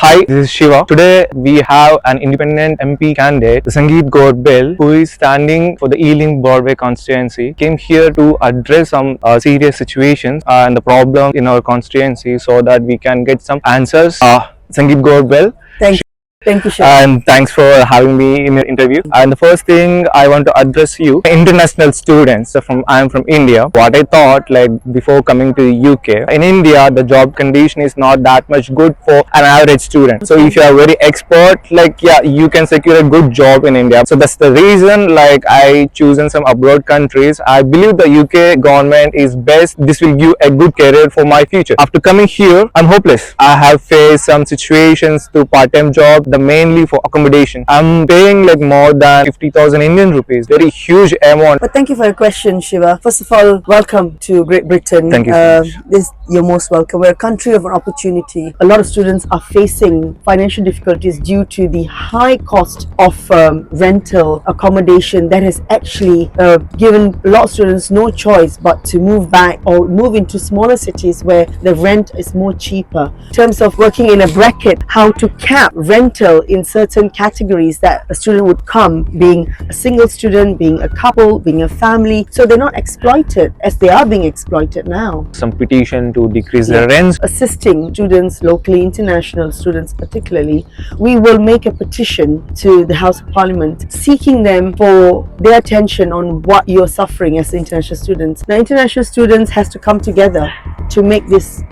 Hi, this is Shiva. Today we have an independent MP candidate, Sangeet Gorbel, who is standing for the Ealing Broadway constituency. Came here to address some serious situations and the problems in our constituency so that we can get some answers. Sangeet Gorbel. Thank you, Shiva. And thanks for having me in your interview. And the first thing I want to address you, international students. So I am from India. What I thought, like before coming to the UK, in India the job condition is not that much good for an average student. So if you are very expert, like yeah, you can secure a good job in India. So that's the reason like I chosen some abroad countries. I believe the UK government is best. This will give a good career for my future. After coming here, I'm hopeless. I have faced some situations to part-time job, mainly for accommodation. I'm paying like more than 50,000 Indian rupees, very huge amount. But thank you for your question, Shiva. First of all, welcome to Great Britain. Thank you. You're most welcome. We're a country of an opportunity. A lot of students are facing financial difficulties due to the high cost of rental accommodation that has actually given a lot of students no choice but to move back or move into smaller cities where the rent is more cheaper. In terms of working in a bracket, how to cap rental in certain categories that a student would come, being a single student, being a couple, being a family, so they're not exploited as they are being exploited now. Some petition to decrease the rents. Assisting students locally, international students particularly, we will make a petition to the House of Parliament seeking them for their attention on what you're suffering as international students. Now, international students has to come together to make this,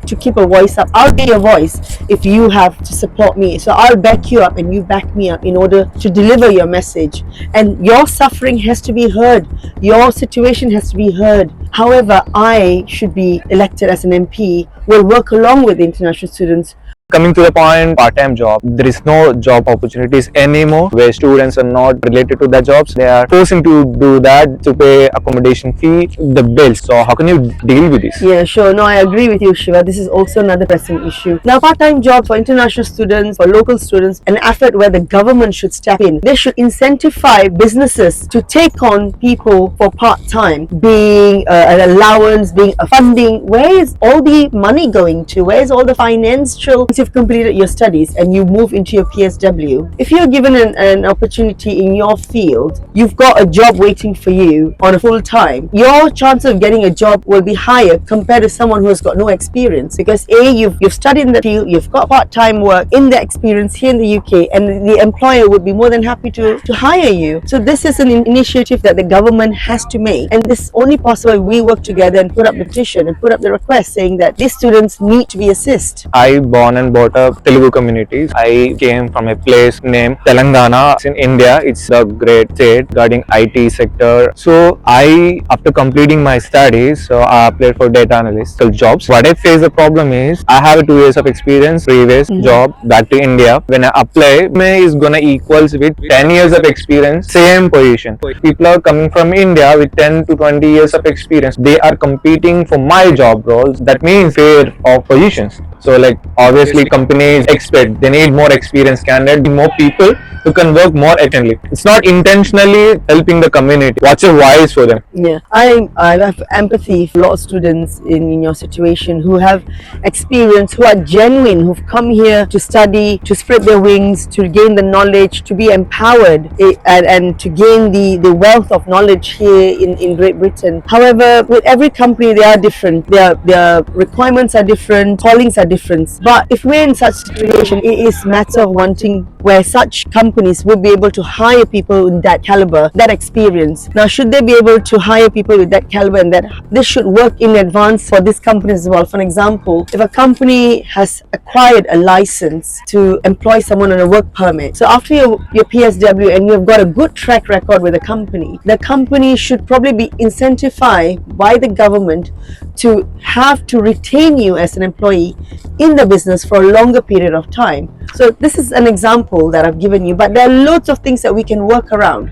to keep a voice up. I'll be your voice if you have to support me. So I'll back you up and you back me up in order to deliver your message. And your suffering has to be heard. Your situation has to be heard. However, I should be elected as an MP, will work along with international students. Coming to the point, part-time job. There is no job opportunities anymore where students are not related to their jobs. They are forcing to do that to pay accommodation fee, the bills. So how can you deal with this? Yeah, sure. No, I agree with you, Shiva. This is also another pressing issue. Now, part-time jobs for international students, for local students, an effort where the government should step in. They should incentivize businesses to take on people for part-time, being an allowance, being a funding. Where is all the money going to? Where is all the financial? You've completed your studies and you move into your PSW, if you're given an opportunity in your field, you've got a job waiting for you on a full time, your chance of getting a job will be higher compared to someone who has got no experience, because you've studied in the field, you've got part-time work in the experience here in the UK, and the employer would be more than happy to hire you. So this is an initiative that the government has to make, and this is only possible if we work together and put up the petition and put up the request saying that these students need to be assisted. I born and brought up Telugu communities. I came from a place named Telangana. It's in India. It's a great state regarding IT sector. So after completing my studies, so I applied for data analyst jobs. What I face the problem is I have 2 years of experience, previous job, back to India. When I apply, May is gonna equals with 10 years of experience, same position. People are coming from India with 10 to 20 years of experience. They are competing for my job roles. That means fair of positions. So like obviously companies expect they need more experienced candidates, more people who can work more efficiently. It's not intentionally helping the community. What's your voice for them? Yeah, I have empathy for a lot of students in your situation who have experience, who are genuine, who've come here to study, to spread their wings, to gain the knowledge, to be empowered and to gain the wealth of knowledge here in Great Britain. However, with every company they are different. Their requirements are different, callings are different. But if we're in such situation, it is a matter of wanting where such companies would be able to hire people in that caliber, that experience. Now, should they be able to hire people with that caliber, and that this should work in advance for this company as well. For example, if a company has acquired a license to employ someone on a work permit, so after your PSW and you've got a good track record with the company should probably be incentivized by the government to have to retain you as an employee in the business for a longer period of time. So this is an example that I've given you, but there are loads of things that we can work around.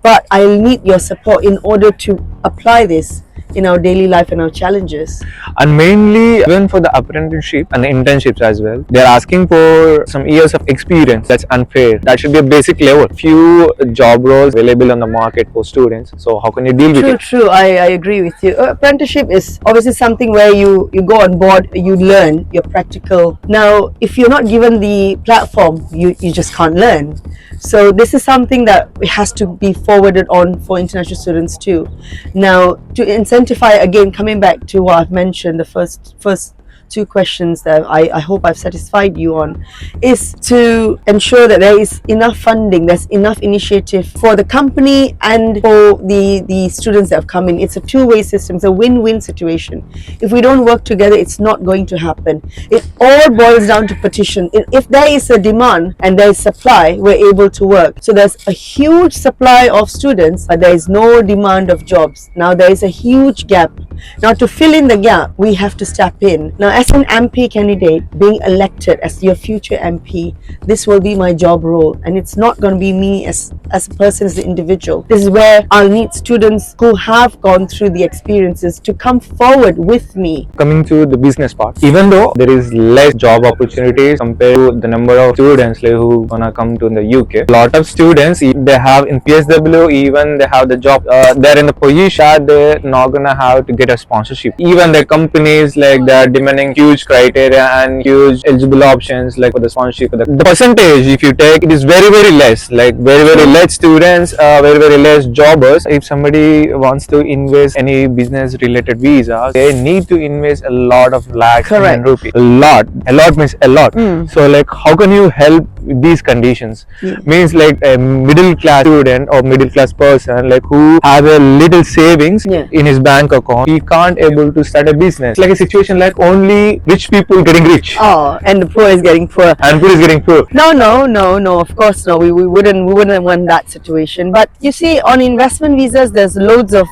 But I'll need your support in order to apply this in our daily life and our challenges. And mainly even for the apprenticeship and the internships as well, they're asking for some years of experience. That's unfair. That should be a basic level. Few job roles available on the market for students, so how can you deal with it? True. I agree with you. Apprenticeship is obviously something where you go on board, you learn, you're practical. Now, if you're not given the platform, you just can't learn. So this is something that has to be forwarded on for international students too. Now, to incentivize, again, coming back to what I've mentioned, the first two questions that I hope I've satisfied you on, is to ensure that there is enough funding, there's enough initiative for the company and for the students that have come in. It's a two-way system, it's a win-win situation. If we don't work together, it's not going to happen. It all boils down to petition. If there is a demand and there is supply, we're able to work. So there's a huge supply of students, but there is no demand of jobs. Now there is a huge gap. Now, to fill in the gap, we have to step in. Now, as an MP candidate, being elected as your future MP, this will be my job role, and it's not going to be me as a person, as an individual. This is where I'll need students who have gone through the experiences to come forward with me. Coming to the business part, even though there is less job opportunities compared to the number of students like who gonna come to the UK, a lot of students, they have in PSW, even they have the job, they're in the position they're not gonna have to get a sponsorship. Even the companies, like, they're demanding huge criteria and huge eligible options like for the sponsorship. The percentage, if you take, it is very less, like very less students, very less jobbers. If somebody wants to invest any business related visa, they need to invest a lot of lakhs Correct. in rupees. A lot means a lot. So like, how can you help with these conditions? Means like a middle class student or middle class person, like, who have a little savings in his bank account, he can't able to start a business. It's like a situation like only rich people getting rich. Oh, and the poor is getting poor. And poor is getting poor. No, of course no. We wouldn't want that situation. But you see, on investment visas, there's loads of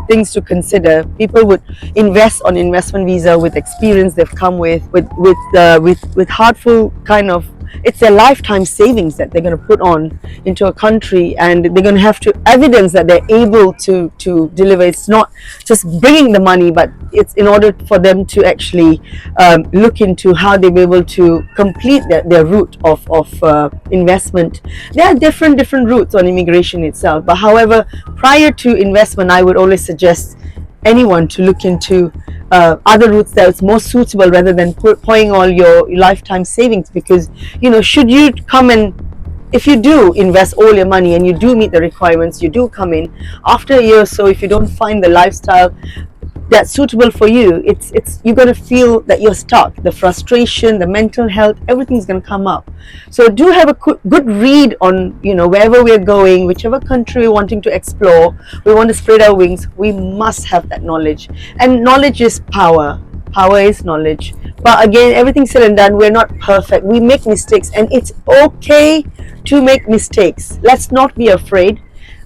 things to consider. People would invest on investment visa with experience they've come with heartful kind of, it's their lifetime savings that they're going to put on into a country, and they're going to have to evidence that they're able to deliver. It's not just bringing the money, but it's in order for them to actually look into how they'll be able to complete their route of investment. There are different routes on immigration itself, but however, prior to investment, I would always suggest anyone to look into other routes that is more suitable rather than pouring all your lifetime savings. Because, you know, should you come and, if you do invest all your money and you do meet the requirements, you do come in, after a year or so, if you don't find the lifestyle that's suitable for you, it's you're going to feel that you're stuck. The frustration, the mental health, everything's going to come up. So do have a good read on, you know, wherever we're going, whichever country we're wanting to explore, we want to spread our wings, we must have that knowledge. And knowledge is power. Power is knowledge. But again, everything said and done, we're not perfect. We make mistakes, and it's okay to make mistakes. Let's not be afraid.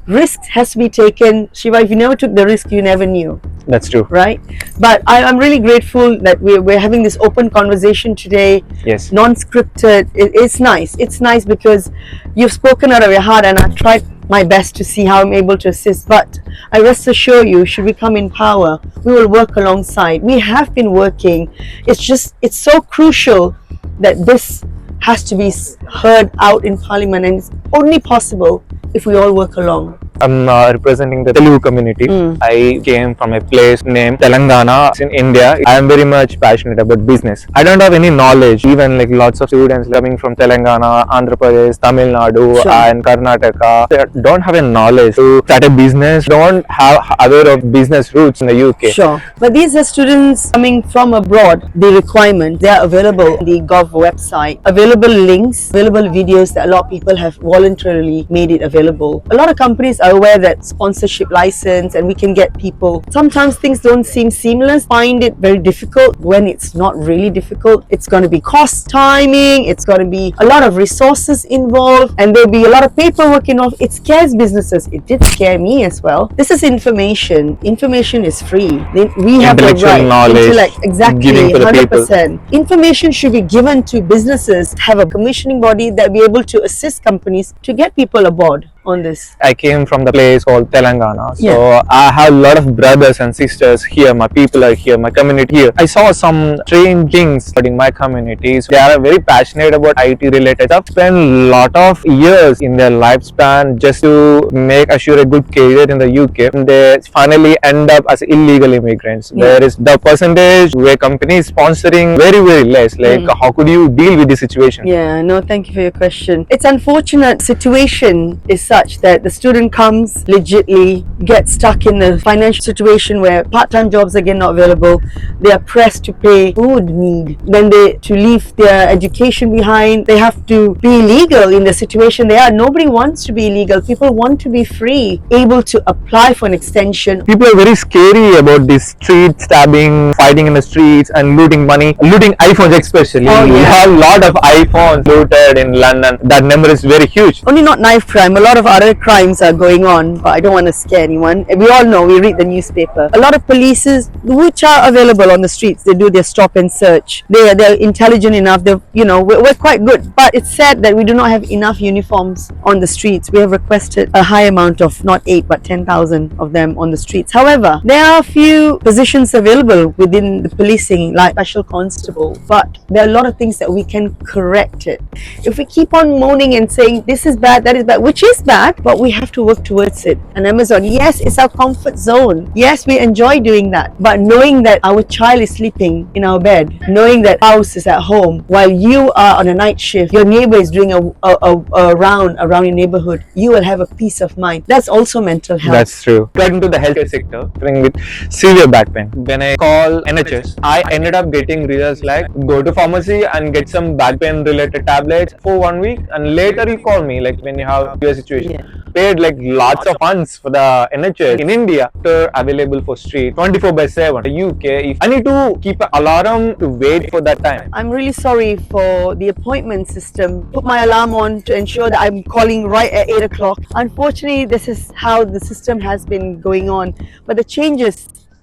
Risk has to be taken. Shiva, if you never took the risk, you never knew. That's true. Right? But I'm really grateful that we're having this open conversation today. Yes. Non-scripted. It's nice. It's nice because you've spoken out of your heart, and I've tried my best to see how I'm able to assist. But I rest assure you, should we come in power, we will work alongside. We have been working. It's so crucial that this has to be heard out in Parliament, and it's only possible if we all work along. I'm representing the Telugu community. I came from a place named Telangana. It's in India. I am very much passionate about business. I don't have any knowledge. Even like lots of students coming from Telangana, Andhra Pradesh, Tamil Nadu, and Karnataka, they don't have a knowledge to start a business. Don't have aware of business roots in the UK. Sure. But these are students coming from abroad. The requirement, they are available on the Gov website. Available links, available videos that a lot of people have voluntarily made it available. A lot of companies are aware that sponsorship license, and we can get people. Sometimes things don't seem seamless. Find it very difficult when it's not really difficult. It's going to be cost, timing, it's going to be a lot of resources involved, and there'll be a lot of paperwork involved. It scares businesses. It did scare me as well. This is information. Information is free. We have the right knowledge, exactly, giving to the 100%. Information should be given to businesses, have a commissioning body that be able to assist companies to get people aboard on this? I came from the place called Telangana. So Yeah. I have a lot of brothers and sisters here. My people are here, my community here. I saw some strange things in my communities. They are very passionate about IT related stuff. Spend a lot of years in their lifespan just to make assure a good career in the UK. And they finally end up as illegal immigrants. Yeah. Where is the percentage where company is sponsoring very less? Like how could you deal with this situation? Yeah, no, thank you for your question. It's unfortunate situation is such that the student comes legitly, gets stuck in the financial situation where part-time jobs again not available. They are pressed to pay food need. Then to leave their education behind. They have to be legal in the situation they are. Nobody wants to be illegal. People want to be free, able to apply for an extension. People are very scary about this street stabbing, fighting in the streets, and looting money, looting iPhones especially. Oh, yeah. We have a lot of iPhones looted in London. That number is very huge. Only not knife crime, a lot of other crimes are going on, but I don't want to scare anyone. We all know, we read the newspaper. A lot of polices which are available on the streets, they do their stop and search. They're intelligent enough, we're quite good. But it's sad that we do not have enough uniforms on the streets. We have requested a high amount of, not 8 but 10,000 of them on the streets. However, there are a few positions available within the policing, like special constable, but there are a lot of things that we can correct it. If we keep on moaning and saying this is bad, that is bad, which is bad, but we have to work towards it. And Amazon, yes, it's our comfort zone. Yes, we enjoy doing that, but knowing that our child is sleeping in our bed, knowing that house is at home while you are on a night shift, your neighbor is doing a round around your neighborhood, you will have a peace of mind. That's also mental health. That's true. Got into the healthcare sector, dealing with severe back pain. When I call NHS, I ended up getting results like go to pharmacy and get some back pain related tablets for 1 week, and later you call me like when you have your situation. Yeah. Paid like lots of funds for the NHS in India. They're available for street 24/7. The UK, if I need to keep an alarm to wait for that time. I'm really sorry for the appointment system. Put my alarm on to ensure that I'm calling right at 8 o'clock. Unfortunately, this is how the system has been going on. But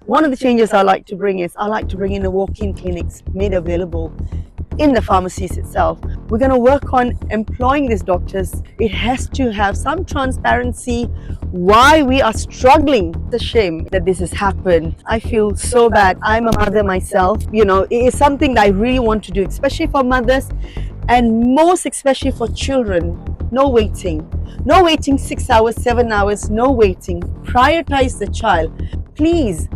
one of the changes I like to bring in the walk-in clinics made available in the pharmacies itself. We're going to work on employing these doctors. It has to have some transparency why we are struggling. It's a shame that this has happened. I feel so bad. I'm a mother myself. It is something that I really want to do, especially for mothers and most especially for children. No waiting. No waiting 6 hours, 7 hours, no waiting. Prioritize the child. Please,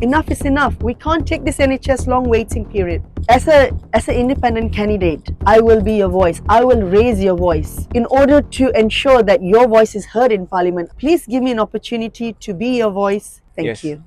enough is enough. We can't take this NHS long waiting period. As an independent candidate, I will be your voice. I will raise your voice in order to ensure that your voice is heard in Parliament. Please give me an opportunity to be your voice. Thank Yes. you.